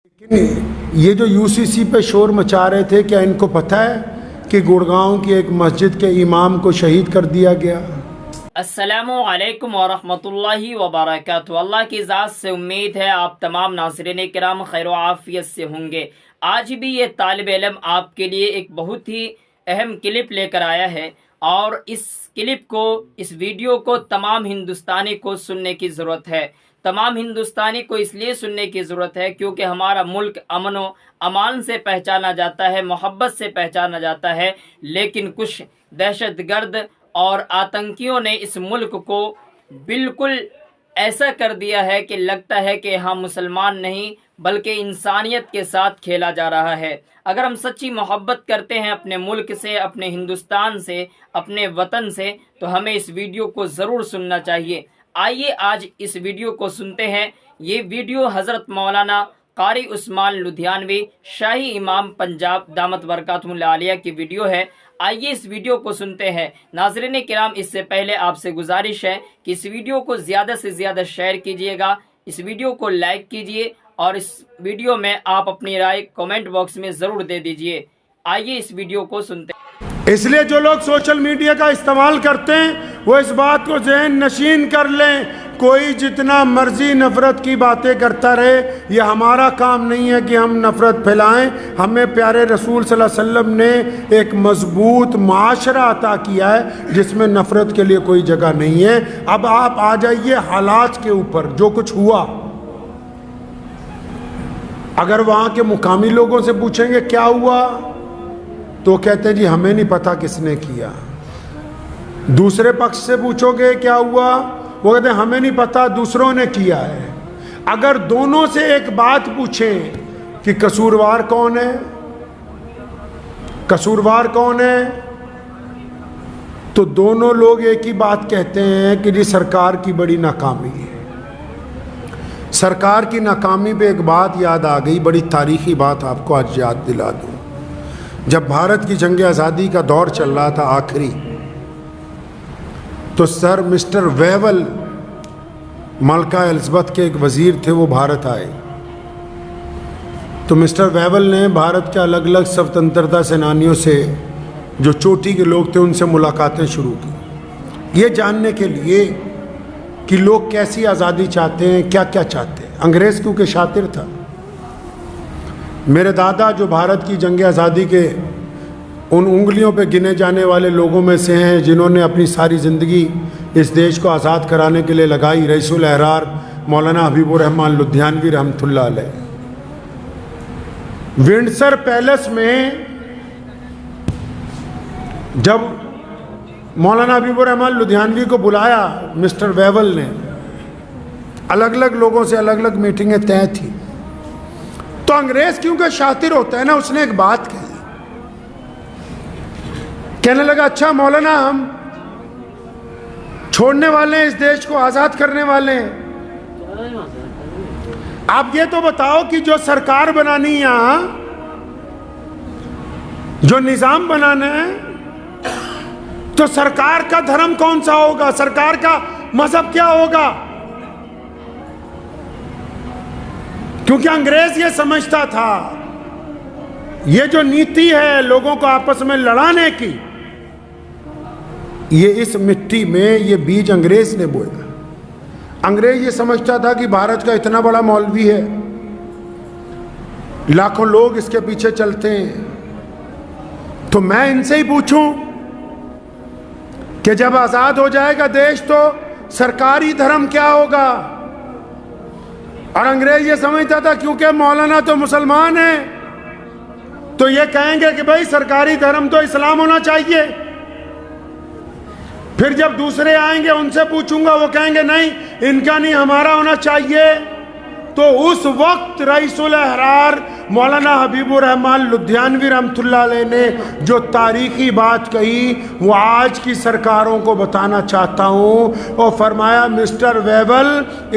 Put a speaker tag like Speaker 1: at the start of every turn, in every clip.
Speaker 1: یہ جو UCC پہ شور مچا رہے تھے، کیا ان کو پتہ ہے کہ گڑگاؤں کی ایک مسجد کے امام کو شہید کر دیا گیا؟
Speaker 2: السلام علیکم ورحمۃ اللہ وبرکاتہ۔ اللہ کی ذات سے امید ہے آپ تمام ناظرین کرام خیر و عافیت سے ہوں گے۔ آج بھی یہ طالب علم آپ کے لیے ایک بہت ہی اہم کلپ لے کر آیا ہے، اور اس کلپ کو، اس ویڈیو کو تمام ہندوستانی کو سننے کی ضرورت ہے۔ تمام ہندوستانی کو اس لیے سننے کی ضرورت ہے کیونکہ ہمارا ملک امن و امان سے پہچانا جاتا ہے، محبت سے پہچانا جاتا ہے، لیکن کچھ دہشت گرد اور آتنکیوں نے اس ملک کو بالکل ایسا کر دیا ہے کہ لگتا ہے کہ ہم مسلمان نہیں بلکہ انسانیت کے ساتھ کھیلا جا رہا ہے۔ اگر ہم سچی محبت کرتے ہیں اپنے ملک سے، اپنے ہندوستان سے، اپنے وطن سے، تو ہمیں اس ویڈیو کو ضرور سننا چاہیے۔ آئیے آج اس ویڈیو کو سنتے ہیں۔ یہ ویڈیو حضرت مولانا قاری عثمان لدھیانوی شاہی امام پنجاب دامت برکاتہم العالیہ کی ویڈیو ہے۔ آئیے اس ویڈیو کو سنتے ہیں۔ ناظرین کرام، اس سے پہلے آپ سے گزارش ہے کہ اس ویڈیو کو زیادہ سے زیادہ شیئر کیجیے گا، اس ویڈیو کو لائک کیجیے، اور اس ویڈیو میں آپ اپنی رائے کامنٹ باکس میں ضرور دے دیجیے۔ آئیے اس ویڈیو کو سنتے ہیں۔
Speaker 1: اس لیے جو لوگ سوشل میڈیا کا استعمال کرتے ہیں وہ اس بات کو ذہن نشین کر لیں، کوئی جتنا مرضی نفرت کی باتیں کرتا رہے، یہ ہمارا کام نہیں ہے کہ ہم نفرت پھیلائیں۔ ہمیں پیارے رسول صلی اللہ علیہ وسلم نے ایک مضبوط معاشرہ عطا کیا ہے جس میں نفرت کے لیے کوئی جگہ نہیں ہے۔ اب آپ آ جائیے حالات کے اوپر، جو کچھ ہوا۔ اگر وہاں کے مقامی لوگوں سے پوچھیں گے کیا ہوا، تو کہتے ہیں جی ہمیں نہیں پتا کس نے کیا۔ دوسرے پکش سے پوچھو گے کیا ہوا، وہ کہتے ہیں ہمیں نہیں پتا، دوسروں نے کیا ہے۔ اگر دونوں سے ایک بات پوچھیں کہ قصوروار کون ہے، قصوروار کون ہے، تو دونوں لوگ ایک ہی بات کہتے ہیں کہ جی سرکار کی بڑی ناکامی ہے۔ سرکار کی ناکامی پہ ایک بات یاد آ گئی، بڑی تاریخی بات آپ کو آج یاد دلا دوں۔ جب بھارت کی جنگ آزادی کا دور چل رہا تھا آخری، تو سر مسٹر ویول، ملکہ الزبتھ کے ایک وزیر تھے، وہ بھارت آئے۔ تو مسٹر ویول نے بھارت کے الگ الگ سوتنترتا سینانیوں سے، جو چوٹی کے لوگ تھے، ان سے ملاقاتیں شروع کی، یہ جاننے کے لیے کہ لوگ کیسی آزادی چاہتے ہیں، کیا کیا چاہتے ہیں۔ انگریز کیونکہ شاطر تھا۔ میرے دادا جو بھارت کی جنگ آزادی کے ان انگلیوں پہ گنے جانے والے لوگوں میں سے ہیں جنہوں نے اپنی ساری زندگی اس دیش کو آزاد کرانے کے لیے لگائی، رئیس الاحرار مولانا حبیب الرحمن لدھیانوی رحمۃ اللہ علیہ، ونڈسر پیلس میں جب مولانا حبیب الرحمن لدھیانوی کو بلایا مسٹر ویول نے، الگ الگ لوگوں سے الگ الگ میٹنگیں طے تھی، تو انگریز کیونکہ شاطر ہوتا ہے نا، اس نے ایک بات کہی، کہنے لگا اچھا مولانا، ہم چھوڑنے والے ہیں اس دیش کو، آزاد کرنے والے ہیں، آپ یہ تو بتاؤ کہ جو سرکار بنانی ہے یہاں، جو نظام بنانا ہے، تو سرکار کا دھرم کون سا ہوگا، سرکار کا مذہب کیا ہوگا؟ کیونکہ انگریز یہ سمجھتا تھا یہ جو نیتی ہے لوگوں کو آپس میں لڑانے کی، یہ اس مٹی میں یہ بیج انگریز نے بویا۔ انگریز یہ سمجھتا تھا کہ بھارت کا اتنا بڑا مولوی ہے، لاکھوں لوگ اس کے پیچھے چلتے ہیں، تو میں ان سے ہی پوچھوں کہ جب آزاد ہو جائے گا دیش تو سرکاری دھرم کیا ہوگا؟ اور انگریز یہ سمجھتا تھا کیونکہ مولانا تو مسلمان ہیں تو یہ کہیں گے کہ بھائی سرکاری دھرم تو اسلام ہونا چاہیے۔ پھر جب دوسرے آئیں گے ان سے پوچھوں گا، وہ کہیں گے نہیں ان کا نہیں، ہمارا ہونا چاہیے۔ تو اس وقت رئیس الاحرار مولانا حبیب الرحمن لدھیانوی رحمۃ اللہ علیہ نے جو تاریخی بات کہی، وہ آج کی سرکاروں کو بتانا چاہتا ہوں، اور فرمایا مسٹر ویول،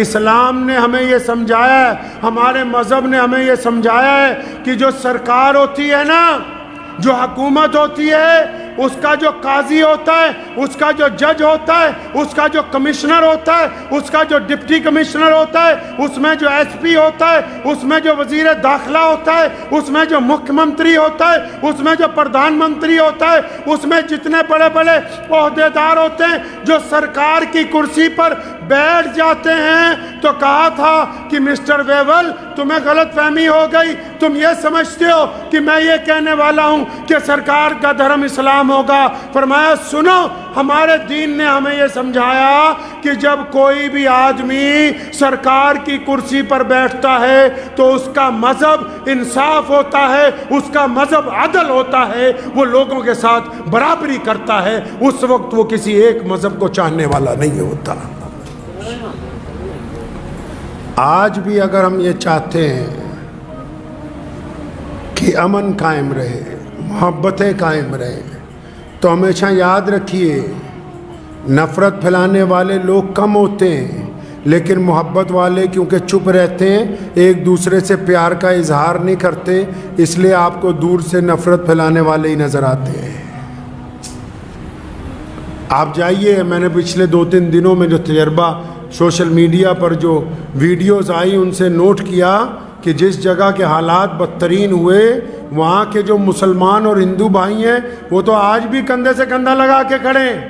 Speaker 1: اسلام نے ہمیں یہ سمجھایا ہے، ہمارے مذہب نے ہمیں یہ سمجھایا ہے کہ جو سرکار ہوتی ہے نا، جو حکومت ہوتی ہے، اس کا جو قاضی ہوتا ہے، اس کا جو جج ہوتا ہے، اس کا جو کمشنر ہوتا ہے، اس کا جو ڈپٹی کمشنر ہوتا ہے، اس میں جو ایس پی ہوتا ہے، اس میں جو وزیر داخلہ ہوتا ہے، اس میں جو مکھ منتری ہوتا ہے، اس میں جو پردھان منتری ہوتا ہے، اس میں جتنے بڑے بڑے عہدیدار ہوتے ہیں جو سرکار کی کرسی پر بیٹھ جاتے ہیں، تو کہا تھا کہ مسٹر ویول تمہیں غلط فہمی ہو گئی، تم یہ سمجھتے ہو کہ میں یہ کہنے والا ہوں کہ سرکار کا دھرم اسلام ہوگا۔ فرمایا سنو، ہمارے دین نے ہمیں یہ سمجھایا کہ جب کوئی بھی آدمی سرکار کی کرسی پر بیٹھتا ہے تو اس کا مذہب انصاف ہوتا ہے، اس کا مذہب عدل ہوتا ہے، وہ لوگوں کے ساتھ برابری کرتا ہے، اس وقت وہ کسی ایک مذہب کو چاہنے والا نہیں ہوتا۔ آج بھی اگر ہم یہ چاہتے ہیں کہ امن قائم رہے، محبتیں قائم رہیں، تو ہمیشہ یاد رکھیے نفرت پھیلانے والے لوگ کم ہوتے ہیں، لیکن محبت والے کیونکہ چپ رہتے ہیں، ایک دوسرے سے پیار کا اظہار نہیں کرتے، اس لیے آپ کو دور سے نفرت پھیلانے والے ہی نظر آتے ہیں۔ آپ جائیے، میں نے پچھلے 2-3 دنوں میں جو تجربہ سوشل میڈیا پر جو ویڈیوز آئی ان سے نوٹ کیا کہ جس جگہ کے حالات بدترین ہوئے، وہاں کے جو مسلمان اور ہندو بھائی ہیں وہ تو آج بھی کندھے سے کندھا لگا کے کھڑے ہیں۔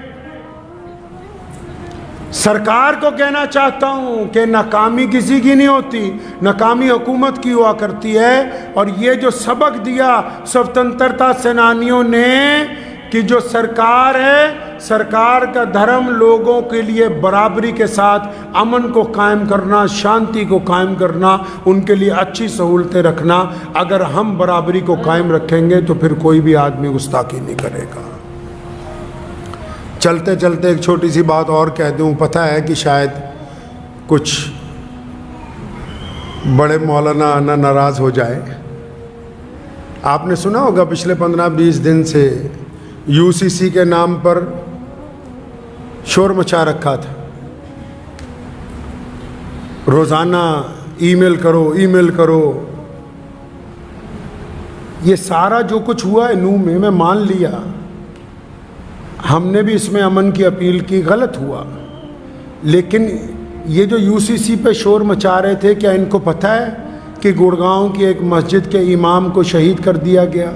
Speaker 1: سرکار کو کہنا چاہتا ہوں کہ ناکامی کسی کی نہیں ہوتی، ناکامی حکومت کی ہوا کرتی ہے، اور یہ جو سبق دیا سوتنترتا سینانیوں نے کہ جو سرکار ہے، سرکار کا دھرم لوگوں کے لیے برابری کے ساتھ امن کو قائم کرنا، شانتی کو قائم کرنا، ان کے لیے اچھی سہولتیں رکھنا، اگر ہم برابری کو قائم رکھیں گے تو پھر کوئی بھی آدمی گستاخی نہیں کرے گا۔ چلتے چلتے ایک چھوٹی سی بات اور کہہ دوں، پتہ ہے کہ شاید کچھ بڑے مولانا ناراض ہو جائے۔ آپ نے سنا ہوگا پچھلے 15-20 دن سے یو سی سی کے نام پر شور مچا رکھا تھا، روزانہ ای میل کرو، ای میل کرو۔ یہ سارا جو کچھ ہوا ہے نو میں مان لیا، ہم نے بھی اس میں امن کی اپیل کی، غلط ہوا، لیکن یہ جو یو سی سی پہ شور مچا رہے تھے، کیا ان کو پتہ ہے کہ گڑگاؤں کی ایک مسجد کے امام کو شہید کر دیا گیا؟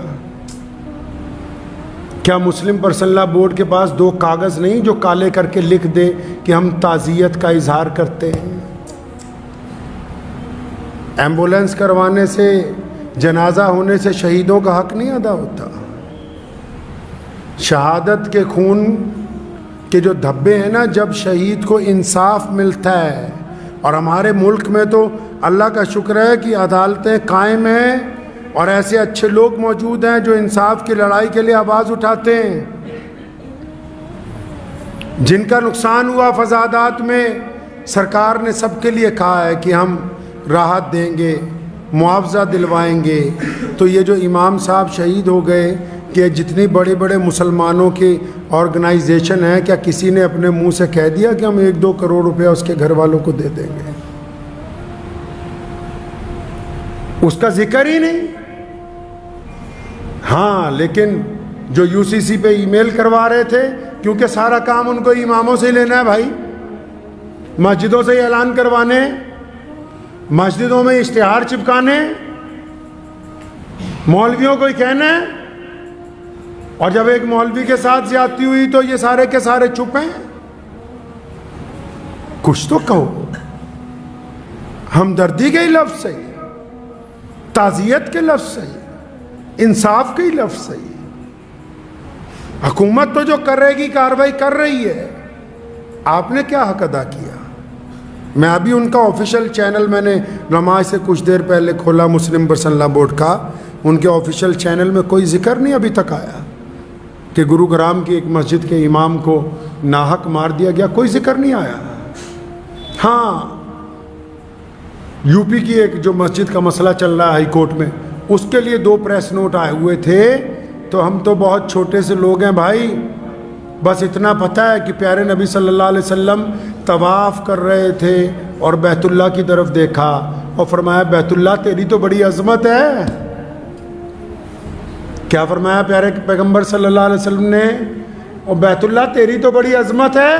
Speaker 1: کیا مسلم پرسنل لا بورڈ کے پاس 2 کاغذ نہیں جو کالے کر کے لکھ دے کہ ہم تعزیت کا اظہار کرتے ہیں؟ ایمبولینس کروانے سے، جنازہ ہونے سے شہیدوں کا حق نہیں ادا ہوتا؟ شہادت کے خون کے جو دھبے ہیں نا، جب شہید کو انصاف ملتا ہے، اور ہمارے ملک میں تو اللہ کا شکر ہے کہ عدالتیں قائم ہیں اور ایسے اچھے لوگ موجود ہیں جو انصاف کی لڑائی کے لیے آواز اٹھاتے ہیں۔ جن کا نقصان ہوا فسادات میں، سرکار نے سب کے لیے کہا ہے کہ ہم راحت دیں گے، معاوضہ دلوائیں گے۔ تو یہ جو امام صاحب شہید ہو گئے، کہ جتنی بڑے بڑے مسلمانوں کی آرگنائزیشن ہیں، کیا کسی نے اپنے منہ سے کہہ دیا کہ ہم 1-2 کروڑ روپیہ اس کے گھر والوں کو دے دیں گے؟ اس کا ذکر ہی نہیں۔ ہاں، لیکن جو یو سی سی پہ ای میل کروا رہے تھے، کیونکہ سارا کام ان کو اماموں سے ہی لینا ہے بھائی، مسجدوں سے ہی اعلان کروانے، مسجدوں میں اشتہار چپکانے، مولویوں کو ہی کہنا ہے، اور جب ایک مولوی کے ساتھ زیادتی ہوئی تو یہ سارے کے سارے چپ ہیں۔ کچھ تو کہو، ہمدردی کے ہی لفظ صحیح، تعزیت کے لفظ صحیح، انصاف کے ہی لفظ صحیح۔ حکومت تو جو کر رہے گی کارروائی کر رہی ہے، آپ نے کیا حق ادا کیا؟ میں ابھی ان کا آفیشیل چینل میں نے نماز سے کچھ دیر پہلے کھولا، مسلم پرسنل لا بورڈ کا، ان کے آفیشیل چینل میں کوئی ذکر نہیں ابھی تک آیا کہ گروگرام کی ایک مسجد کے امام کو ناحق مار دیا گیا، کوئی ذکر نہیں آیا۔ ہاں، یو پی کی ایک جو مسجد کا مسئلہ چل رہا ہے ہائی کورٹ میں، اس کے لیے 2 پریس نوٹ آئے ہوئے تھے، تو ہم تو بہت چھوٹے سے لوگ ہیں بھائی، بس اتنا پتہ ہے کہ پیارے نبی صلی اللہ علیہ وسلم طواف کر رہے تھے اور بیت اللہ کی طرف دیکھا اور فرمایا بیت اللہ تیری تو بڑی عظمت ہے، کیا فرمایا پیارے پیغمبر صلی اللہ علیہ وسلم نے؟ اور بیت اللہ تیری تو بڑی عظمت ہے،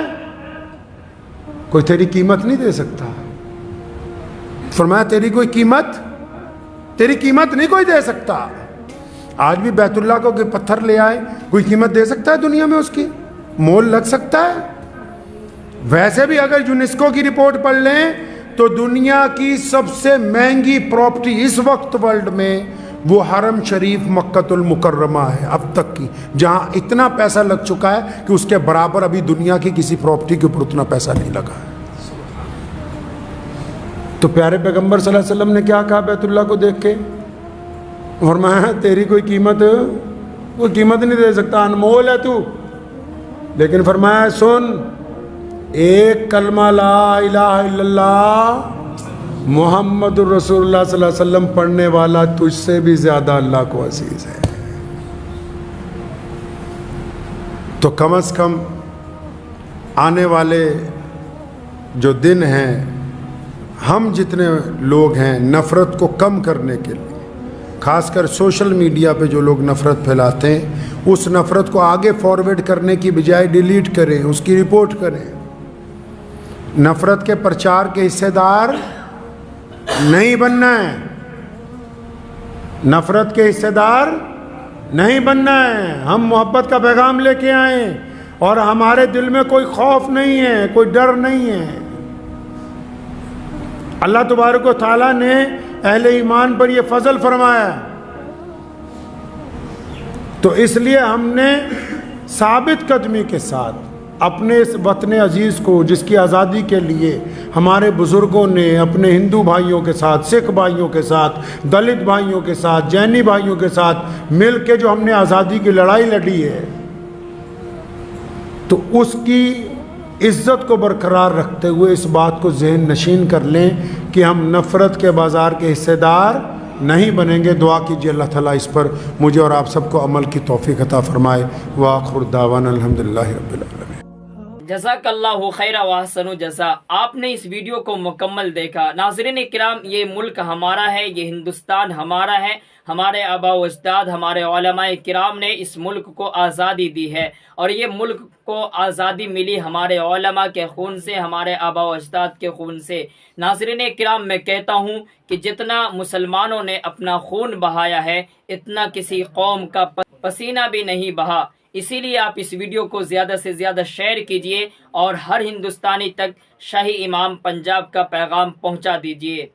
Speaker 1: کوئی تیری قیمت نہیں دے سکتا۔ فرمایا تیری قیمت نہیں کوئی دے سکتا۔ آج بھی بیت اللہ کو کہ پتھر لے آئے، کوئی قیمت دے سکتا ہے دنیا میں؟ اس کی مول لگ سکتا ہے؟ ویسے بھی اگر یونیسکو کی رپورٹ پڑھ لیں تو دنیا کی سب سے مہنگی پراپرٹی اس وقت ورلڈ میں وہ حرم شریف مکۃ المکرمہ ہے اب تک کی، جہاں اتنا پیسہ لگ چکا ہے کہ اس کے برابر ابھی دنیا کی کسی پراپرٹی کے اوپر اتنا پیسہ نہیں لگا ہے۔ تو پیارے پیغمبر صلی اللہ علیہ وسلم نے کیا کہا بیت اللہ کو دیکھ کے؟ فرمایا تیری کوئی قیمت نہیں دے سکتا، انمول ہے تو۔ لیکن فرمایا سن، ایک کلمہ لا الہ الا اللہ محمد الرسول اللہ صلی اللہ علیہ وسلم پڑھنے والا تجھ سے بھی زیادہ اللہ کو عزیز ہے۔ تو کم از کم آنے والے جو دن ہیں، ہم جتنے لوگ ہیں نفرت کو کم کرنے کے لیے، خاص کر سوشل میڈیا پہ جو لوگ نفرت پھیلاتے ہیں، اس نفرت کو آگے فارورڈ کرنے کی بجائے ڈیلیٹ کریں، اس کی رپورٹ کریں۔ نفرت کے پرچار کے حصے دار نہیں بننا ہے، نفرت کے حصے دار نہیں بننا ہے۔ ہم محبت کا پیغام لے کے آئیں اور ہمارے دل میں کوئی خوف نہیں ہے، کوئی ڈر نہیں ہے۔ اللہ تبارک و تعالیٰ نے اہل ایمان پر یہ فضل فرمایا، تو اس لیے ہم نے ثابت قدمی کے ساتھ اپنے اس وطن عزیز کو، جس کی آزادی کے لیے ہمارے بزرگوں نے اپنے ہندو بھائیوں کے ساتھ، سکھ بھائیوں کے ساتھ، دلت بھائیوں کے ساتھ، جینی بھائیوں کے ساتھ مل کے جو ہم نے آزادی کی لڑائی لڑی ہے، تو اس کی عزت کو برقرار رکھتے ہوئے اس بات کو ذہن نشین کر لیں کہ ہم نفرت کے بازار کے حصے دار نہیں بنیں گے۔ دعا کیجیے اللہ تعالیٰ اس پر مجھے اور آپ سب کو عمل کی توفیق عطا فرمائے۔ وآخر دعوانا الحمدللہ رب العالمین۔
Speaker 2: جزاک اللہ خیر و احسن جزا۔ آپ نے اس ویڈیو کو مکمل دیکھا۔ ناظرین کرام، یہ ملک ہمارا ہے، یہ ہندوستان ہمارا ہے۔ ہمارے آبا و اجداد، ہمارے علماء کرام نے اس ملک کو آزادی دی ہے، اور یہ ملک کو آزادی ملی ہمارے علماء کے خون سے، ہمارے آبا و اجداد کے خون سے۔ ناظرین کرام، میں کہتا ہوں کہ جتنا مسلمانوں نے اپنا خون بہایا ہے، اتنا کسی قوم کا پسینہ بھی نہیں بہا۔ اسی لیے آپ اس ویڈیو کو زیادہ سے زیادہ شیئر کیجئے اور ہر ہندوستانی تک شاہی امام پنجاب کا پیغام پہنچا دیجئے۔